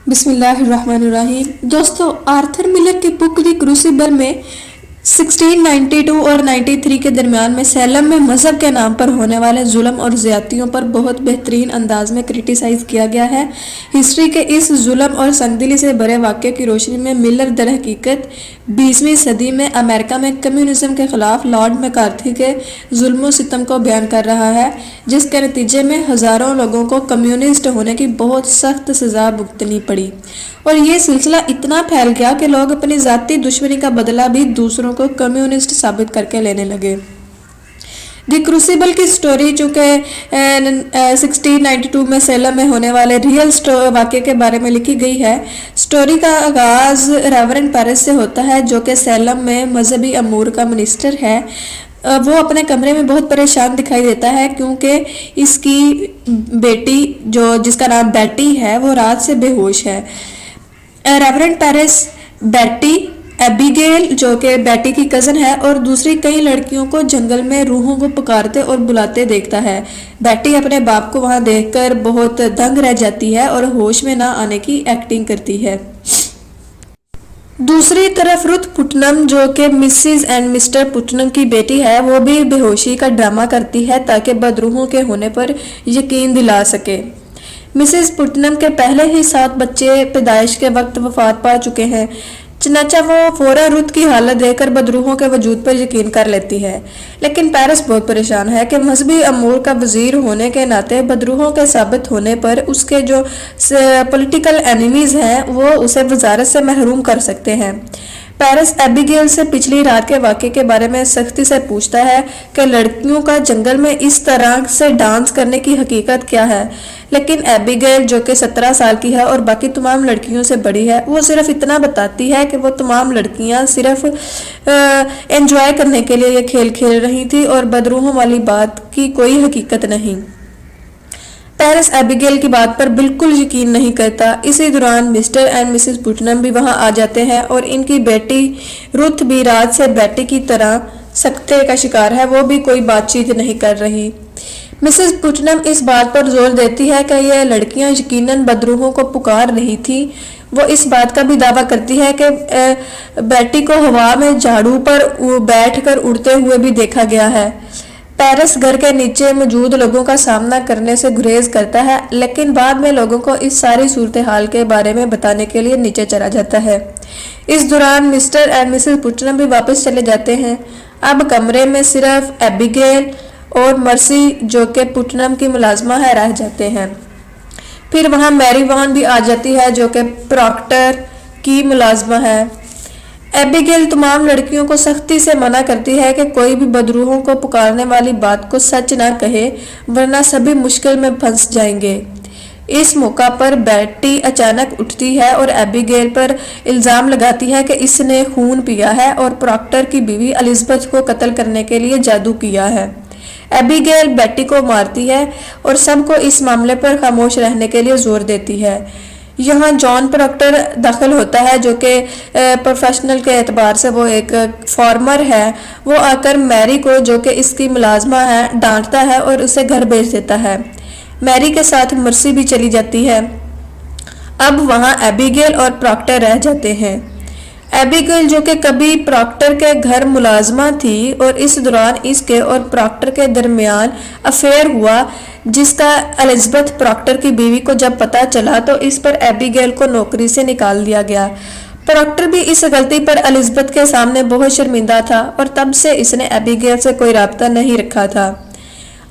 بسم اللہ الرحمن الرحیم۔ دوستو، آرتھر ملر کی بک دی کروسیبل میں 1692 اور 93 کے درمیان میں سیلم میں مذہب کے نام پر ہونے والے ظلم اور زیادتیوں پر بہت بہترین انداز میں کرٹیسائز کیا گیا ہے۔ ہسٹری کے اس ظلم اور سنگدلی سے بھرے واقعے کی روشنی میں ملر در حقیقت 20ویں صدی میں امریکہ میں کمیونزم کے خلاف لارڈ میکارتھی کے ظلم و ستم کو بیان کر رہا ہے، جس کے نتیجے میں ہزاروں لوگوں کو کمیونسٹ ہونے کی بہت سخت سزا بھگتنی پڑی، اور یہ سلسلہ اتنا پھیل گیا کہ لوگ اپنی ذاتی دشمنی کا بدلہ بھی دوسروں کو کمیونسٹ ثابت کر کے لینے لگے۔ دی کروسیبل کی سٹوری چونکہ 1692 میں سیلم میں ہونے والے ریئل واقعے کے بارے میں لکھی گئی ہے۔ سٹوری کا آغاز ریورنڈ پیرس سے ہوتا ہے، جو کہ سیلم میں مذہبی امور کا منسٹر ہے۔ وہ اپنے کمرے میں بہت پریشان دکھائی دیتا ہے کیونکہ اس کی بیٹی جس کا نام بیٹی ہے وہ رات سے بے ہوش ہے۔ ریورنڈ پیرس بیٹی، ایبیگیل جو کہ بیٹی کی کزن ہے، اور دوسری کئی لڑکیوں کو جنگل میں روحوں کو پکارتے اور بلاتے دیکھتا ہے۔ بیٹی اپنے باپ کو وہاں دیکھ کر بہت دنگ رہ جاتی ہے اور ہوش میں نہ آنے کی ایکٹنگ کرتی ہے۔ دوسری طرف رتھ پٹنم جو کہ مسز اینڈ مسٹر پٹنم کی بیٹی ہے، وہ بھی بے ہوشی کا ڈرامہ کرتی ہے تاکہ بدروحوں کے ہونے پر یقین دلا سکے۔ مسز پٹنم کے پہلے ہی 7 بچے پیدائش کے وقت وفات پا چکے ہیں، چنانچہ وہ فوراً رتھ کی حالت دیکھ کر بدروحوں کے وجود پر یقین کر لیتی ہے۔ لیکن پیرس بہت پریشان ہے کہ مذہبی امور کا وزیر ہونے کے ناطے بدروحوں کے ثابت ہونے پر اس کے جو پولیٹیکل اینیمیز ہیں وہ اسے وزارت سے محروم کر سکتے ہیں۔ پیرس ایبیگیل سے پچھلی رات کے واقعے کے بارے میں سختی سے پوچھتا ہے کہ لڑکیوں کا جنگل میں اس طرح سے ڈانس کرنے کی حقیقت کیا ہے، لیکن ایبیگیل جو کہ 17 سال کی ہے اور باقی تمام لڑکیوں سے بڑی ہے، وہ صرف اتنا بتاتی ہے کہ وہ تمام لڑکیاں صرف انجوائے کرنے کے لیے یہ کھیل کھیل رہی تھی اور بدروحوں والی بات کی کوئی حقیقت نہیں۔ پیرس ایبیگیل کی بات پر بالکل یقین نہیں کرتا۔ اسی دوران مسٹر اینڈ مسز پٹنم بھی وہاں آ جاتے ہیں اور ان کی بیٹی رتھ بھی رات سے بیٹی کی طرح سکتے کا شکار ہے، وہ بھی کوئی بات چیت نہیں کر رہی۔ مسز پٹنم اس بات پر زور دیتی ہے کہ یہ لڑکیاں یقیناً بدروحوں کو پکار رہی تھیں۔ وہ اس بات کا بھی دعویٰ کرتی ہے کہ بیٹی کو ہوا میں جھاڑو پر بیٹھ کر اڑتے ہوئے بھی دیکھا گیا ہے۔ پیرس گھر کے نیچے موجود لوگوں کا سامنا کرنے سے گریز کرتا ہے، لیکن بعد میں لوگوں کو اس ساری صورتحال کے بارے میں بتانے کے لیے نیچے چلا جاتا ہے۔ اس دوران مسٹر اینڈ مسز پٹنم بھی واپس چلے جاتے ہیں۔ اب کمرے میں صرف ایبیگیل اور مرسی جو کہ پٹنم کی ملازمہ ہے رہ جاتے ہیں۔ پھر وہاں میری وان بھی آ جاتی ہے جو کہ پراکٹر کی ملازمہ ہے۔ ایبیگیل تمام لڑکیوں کو سختی سے منع کرتی ہے کہ کوئی بھی بدروحوں کو پکارنے والی بات کو سچ نہ کہے، ورنہ سبھی مشکل میں پھنس جائیں گے۔ اس موقع پر بیٹی اچانک اٹھتی ہے اور ایبیگیل پر الزام لگاتی ہے کہ اس نے خون پیا ہے اور پراکٹر کی بیوی الزبتھ کو قتل کرنے کے لیے جادو کیا ہے۔ ایبیگیل بیٹی کو مارتی ہے اور سب کو اس معاملے پر خاموش رہنے کے لیے زور دیتی ہے۔ یہاں جان پراکٹر داخل ہوتا ہے جو کہ پروفیشنل کے اعتبار سے وہ ایک فارمر ہے۔ وہ آ کر میری کو جو کہ اس کی ملازمہ ہے ڈانٹتا ہے اور اسے گھر بھیج دیتا ہے۔ میری کے ساتھ مرسی بھی چلی جاتی ہے۔ اب وہاں ایبیگیل اور پراکٹر رہ جاتے ہیں۔ ایبیگیل جو کہ کبھی پراکٹر کے گھر ملازمہ تھی اور اس دوران اس کے اور پراکٹر کے درمیان افیئر ہوا، جس کا الزبتھ پراکٹر کی بیوی کو جب پتہ چلا تو اس پر ایبیگیل کو نوکری سے نکال دیا گیا۔ پراکٹر بھی اس غلطی پر الزبتھ کے سامنے بہت شرمندہ تھا اور تب سے اس نے ایبیگیل سے کوئی رابطہ نہیں رکھا تھا۔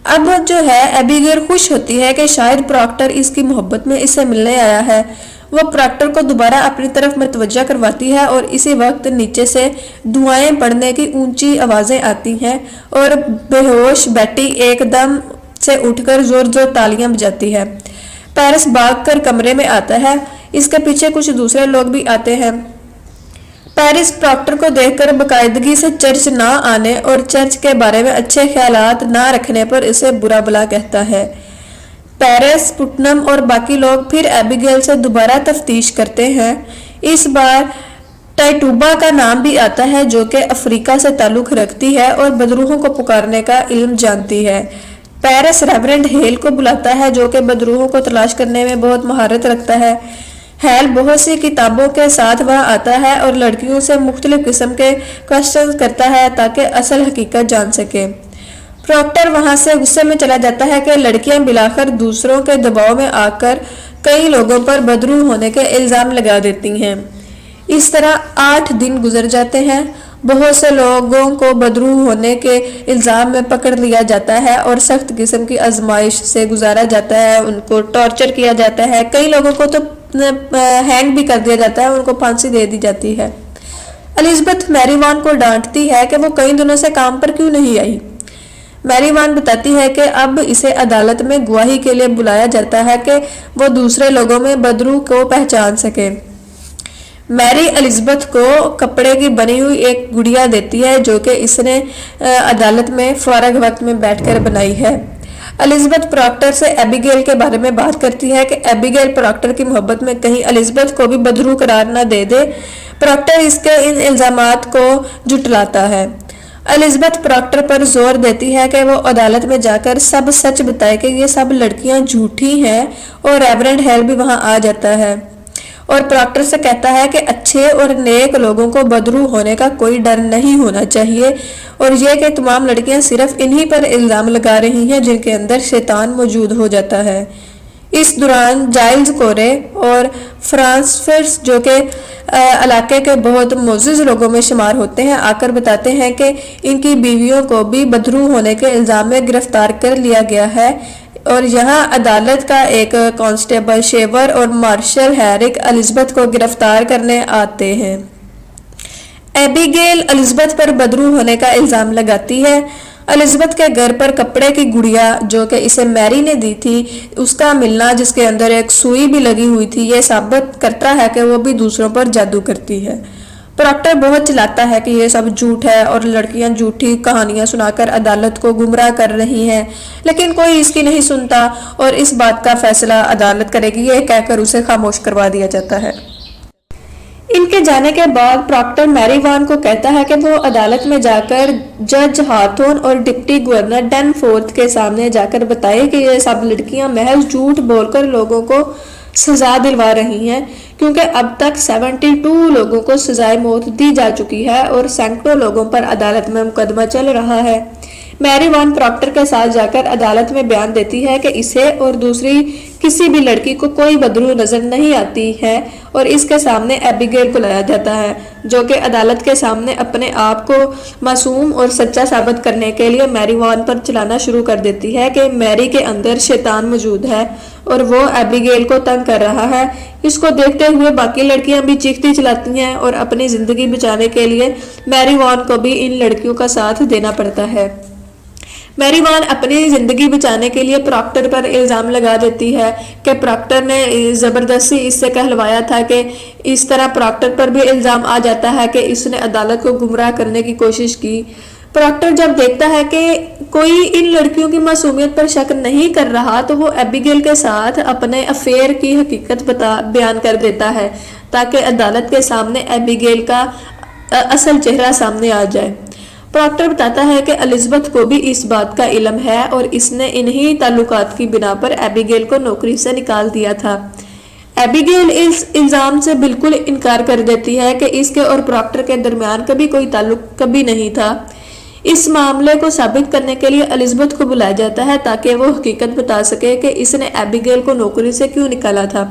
اب جو ہے ایبیگیل خوش ہوتی ہے کہ شاید پراکٹر اس کی محبت میں اس سے ملنے آیا ہے۔ وہ پراکٹر کو دوبارہ اپنی طرف متوجہ کرواتی ہے اور اسی وقت نیچے سے دعائیں پڑھنے کی اونچی آوازیں آتی ہیں اور بے ہوش بیٹی ایک دم سے اٹھ کر زور زور تالیاں بجاتی ہے۔ پیرس بھاگ کر کمرے میں آتا ہے، اس کے پیچھے کچھ دوسرے لوگ بھی آتے ہیں۔ پیرس پراکٹر کو دیکھ کر باقاعدگی سے چرچ نہ آنے اور چرچ کے بارے میں اچھے خیالات نہ رکھنے پر اسے برا بھلا کہتا ہے۔ پیرس، پٹنم اور باقی لوگ پھر ایبیگیل سے دوبارہ تفتیش کرتے ہیں۔ اس بار ٹائٹوبا کا نام بھی آتا ہے جو کہ افریقہ سے تعلق رکھتی ہے اور بدروحوں کو پکارنے کا علم جانتی ہے۔ پیرس ریورنڈ ہیل کو بلاتا ہے جو کہ بدروحوں کو تلاش کرنے میں بہت مہارت رکھتا ہے۔ ہیل بہت سی کتابوں کے ساتھ وہاں آتا ہے اور لڑکیوں سے مختلف قسم کے کوشچن کرتا ہے تاکہ اصل حقیقت جان سکے۔ پراکٹر وہاں سے غصے میں چلا جاتا ہے کہ لڑکیاں بلاخر دوسروں کے دباؤ میں آ کر کئی لوگوں پر بدرو ہونے کے الزام لگا دیتی ہیں۔ اس طرح 8 دن گزر جاتے ہیں۔ بہت سے لوگوں کو بدرو ہونے کے الزام میں پکڑ لیا جاتا ہے اور سخت قسم کی آزمائش سے گزارا جاتا ہے، ان کو ٹارچر کیا جاتا ہے، کئی لوگوں کو تو ہینگ بھی کر دیا جاتا ہے، ان کو پھانسی دے دی جاتی ہے۔ الزبتھ میری وان کو ڈانٹتی ہے کہ وہ کئی دنوں سے کام پر کیوں نہیں آئی۔ میری وان بتاتی ہے کہ اب اسے عدالت میں گواہی کے لیے بلایا جاتا ہے کہ وہ دوسرے لوگوں میں بدرو کو پہچان سکے۔ میری الزبتھ کو کپڑے کی بنی ہوئی ایک گڑیا دیتی ہے جو کہ اس نے عدالت میں فارغ وقت میں بیٹھ کر بنائی ہے۔ الزبتھ پراکٹر سے ایبیگیل کے بارے میں بات کرتی ہے کہ ایبیگیل پراکٹر کی محبت میں کہیں الزبتھ کو بھی بدرو قرار نہ دے دے۔ پراکٹر اس کے ان الزامات کو جھٹلاتا ہے۔ الزبتھ پراکٹر پر زور دیتی ہے کہ وہ عدالت میں جا کر سب سچ بتائے کہ یہ سب لڑکیاں جھوٹی ہیں، اور ریورنڈ ہیل بھی وہاں آ جاتا ہے اور پراکٹر سے کہتا ہے کہ اچھے اور نیک لوگوں کو بدرو ہونے کا کوئی ڈر نہیں ہونا چاہیے، اور یہ کہ تمام لڑکیاں صرف انہی پر الزام لگا رہی ہیں جن کے اندر شیطان موجود ہو جاتا ہے۔ اس دوران جائلز کورے اور فرانسفرس جو کہ علاقے کے بہت معزز لوگوں میں شمار ہوتے ہیں آ کر بتاتے ہیں کہ ان کی بیویوں کو بھی بدرو ہونے کے الزام میں گرفتار کر لیا گیا ہے، اور یہاں عدالت کا ایک کانسٹیبل شیور اور مارشل ہیرک الزبتھ کو گرفتار کرنے آتے ہیں۔ ایبیگیل الزبتھ پر بدرو ہونے کا الزام لگاتی ہے۔ الزبتھ کے گھر پر کپڑے کی گڑیا جو کہ اسے میری نے دی تھی، اس کا ملنا جس کے اندر ایک سوئی بھی لگی ہوئی تھی، یہ ثابت کرتا ہے کہ وہ بھی دوسروں پر جادو کرتی ہے۔ پراکٹر بہت چلاتا ہے کہ یہ سب جھوٹ ہے اور لڑکیاں جھوٹی کہانیاں سنا کر عدالت کو گمراہ کر رہی ہیں، لیکن کوئی اس کی نہیں سنتا اور اس بات کا فیصلہ عدالت کرے گی، یہ کہہ کر اسے خاموش کروا دیا جاتا ہے۔ ان کے جانے کے بعد پراکٹر میری وان کو کہتا ہے کہ وہ عدالت میں جا کر جج ہاتھون اور ڈپٹی گورنر ڈین فورتھ کے سامنے جا کر بتائے کہ یہ سب لڑکیاں محض جھوٹ بول کر لوگوں کو سزا دلوا رہی ہیں، کیونکہ اب تک 72 لوگوں کو سزائے موت دی جا چکی ہے اور سینکڑوں لوگوں پر عدالت میں مقدمہ چل رہا ہے۔ میری وان پراکٹر کے ساتھ جا کر عدالت میں بیان دیتی ہے کہ اسے اور دوسری کسی بھی لڑکی کو کوئی بدرو نظر نہیں آتی ہے، اور اس کے سامنے ایبیگیل کو لایا جاتا ہے جو کہ عدالت کے سامنے اپنے آپ کو معصوم اور سچا ثابت کرنے کے لیے میری وان پر چلانا شروع کر دیتی ہے کہ میری کے اندر شیطان موجود ہے اور وہ ایبیگیل کو تنگ کر رہا ہے۔ اس کو دیکھتے ہوئے باقی لڑکیاں بھی چیختی چلاتی ہیں اور اپنی زندگی بچانے کے لیے میری وان کو بھی ان لڑکیوں کا ساتھ دینا پڑتا ہے۔ میری وان اپنی زندگی بچانے کے لیے پراکٹر پر الزام لگا دیتی ہے کہ پراکٹر نے زبردستی اس سے کہلوایا تھا، کہ اس طرح پراکٹر پر بھی الزام آ جاتا ہے کہ اس نے عدالت کو گمراہ کرنے کی کوشش کی۔ پراکٹر جب دیکھتا ہے کہ کوئی ان لڑکیوں کی معصومیت پر شک نہیں کر رہا تو وہ ایبیگیل کے ساتھ اپنے افیئر کی حقیقت بیان کر دیتا ہے تاکہ عدالت کے سامنے ایبیگیل کا اصل چہرہ سامنے آ جائے۔ پراکٹر بتاتا ہے کہ الزبتھ کو بھی اس بات کا علم ہے اور اس نے انہی تعلقات کی بنا پر ایبیگیل کو نوکری سے نکال دیا تھا۔ ایبیگیل اس الزام سے بالکل انکار کر دیتی ہے کہ اس کے اور پراکٹر کے درمیان کبھی کوئی تعلق کبھی نہیں تھا۔ اس معاملے کو ثابت کرنے کے لیے الزبتھ کو بلایا جاتا ہے تاکہ وہ حقیقت بتا سکے کہ اس نے ایبیگیل کو نوکری سے کیوں نکالا تھا۔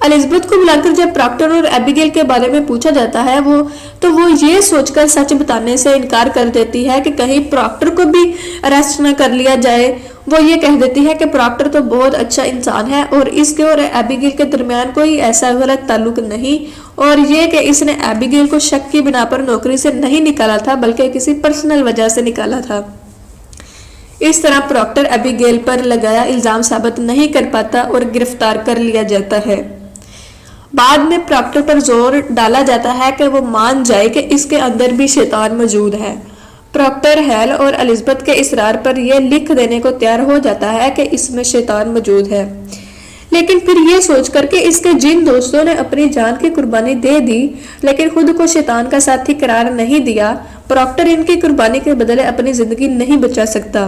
الزبتھ کو بلا کر جب پراکٹر اور ایبیگیل کے بارے میں پوچھا جاتا ہے تو وہ یہ سوچ کر سچ بتانے سے انکار کر دیتی ہے کہ کہیں پراکٹر کو بھی اریسٹ نہ کر لیا جائے۔ وہ یہ کہہ دیتی ہے کہ پراکٹر تو بہت اچھا انسان ہے اور اس کے اور ایبیگیل کے درمیان کوئی ایسا غلط تعلق نہیں، اور یہ کہ اس نے ایبیگیل کو شک کی بنا پر نوکری سے نہیں نکالا تھا بلکہ کسی پرسنل وجہ سے نکالا تھا۔ اس طرح پراکٹر ایبیگیل پر لگایا الزام ثابت نہیں کر پاتا اور گرفتار کر لیا جاتا ہے۔ بعد میں پراکٹر پر زور ڈالا جاتا ہے کہ وہ مان جائے کہ اس کے اندر بھی شیطان موجود ہے۔ پراکٹر ہیل اور الزبتھ کے اصرار پر یہ لکھ دینے کو تیار ہو جاتا ہے کہ اس میں شیطان موجود ہے، لیکن پھر یہ سوچ کر کہ اس کے جن دوستوں نے اپنی جان کی قربانی دے دی لیکن خود کو شیطان کا ساتھی قرار نہیں دیا، پراکٹر ان کی قربانی کے بدلے اپنی زندگی نہیں بچا سکتا۔